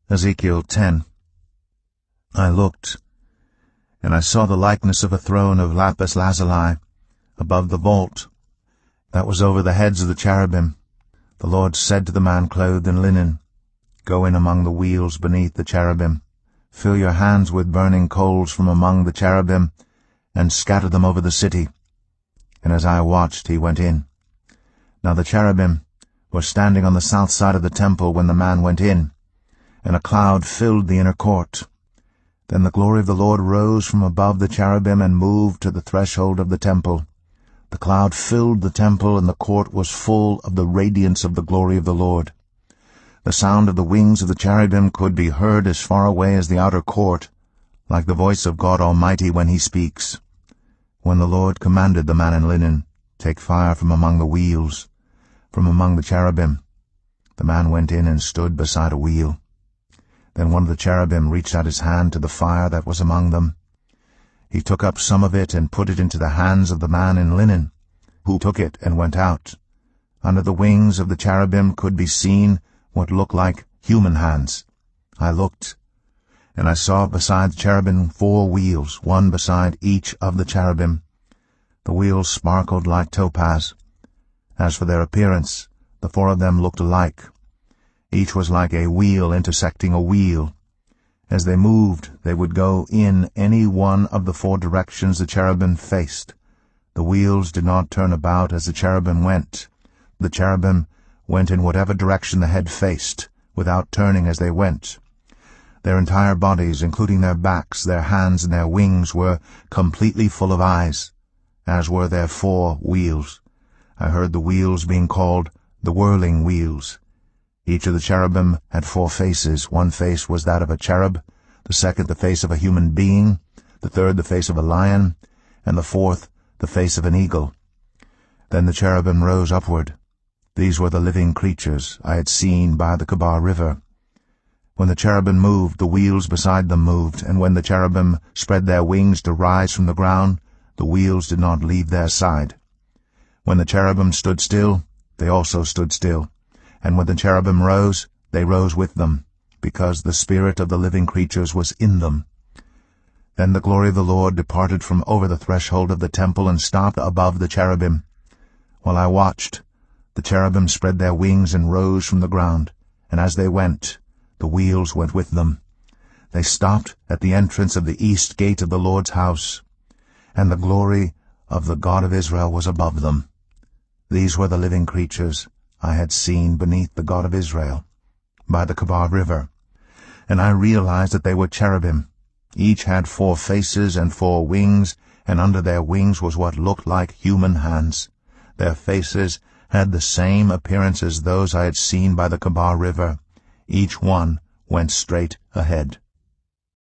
Ezekiel 10. I looked, and I saw the likeness of a throne of lapis lazuli above the vault that was over the heads of the cherubim. The Lord said to the man clothed in linen, Go in among the wheels beneath the cherubim, fill your hands with burning coals from among the cherubim, and scatter them over the city. And as I watched, he went in. Now the cherubim were standing on the south side of the temple when the man went in, and a cloud filled the inner court. Then the glory of the Lord rose from above the cherubim and moved to the threshold of the temple. The cloud filled the temple, and the court was full of the radiance of the glory of the Lord. The sound of the wings of the cherubim could be heard as far away as the outer court, like the voice of God Almighty when he speaks. When the Lord commanded the man in linen, Take fire from among the wheels, from among the cherubim, the man went in and stood beside a wheel. Then one of the cherubim reached out his hand to the fire that was among them. He took up some of it and put it into the hands of the man in linen, who took it and went out. Under the wings of the cherubim could be seen what looked like human hands. I looked, and I saw beside the cherubim 4 wheels, one beside each of the cherubim. The wheels sparkled like topaz. As for their appearance, the 4 of them looked alike. Each was like a wheel intersecting a wheel. As they moved, they would go in any one of the 4 directions the cherubim faced. The wheels did not turn about as the cherubim went. The cherubim went in whatever direction the head faced, without turning as they went. Their entire bodies, including their backs, their hands, and their wings, were completely full of eyes, as were their 4 wheels. I heard the wheels being called the whirling wheels. Each of the cherubim had 4 faces. One face was that of a cherub, the second the face of a human being, the third the face of a lion, and the 4th the face of an eagle. Then the cherubim rose upward. These were the living creatures I had seen by the Kebar River. When the cherubim moved, the wheels beside them moved, and when the cherubim spread their wings to rise from the ground, the wheels did not leave their side. When the cherubim stood still, they also stood still. And when the cherubim rose, they rose with them, because the spirit of the living creatures was in them. Then the glory of the Lord departed from over the threshold of the temple and stopped above the cherubim. While I watched, the cherubim spread their wings and rose from the ground, and as they went, the wheels went with them. They stopped at the entrance of the east gate of the Lord's house, and the glory of the God of Israel was above them. These were the living creatures I had seen beneath the God of Israel, by the Kebar River, and I realized that they were cherubim. Each had 4 faces and 4 wings, and under their wings was what looked like human hands. Their faces had the same appearance as those I had seen by the Kebar River. Each one went straight ahead.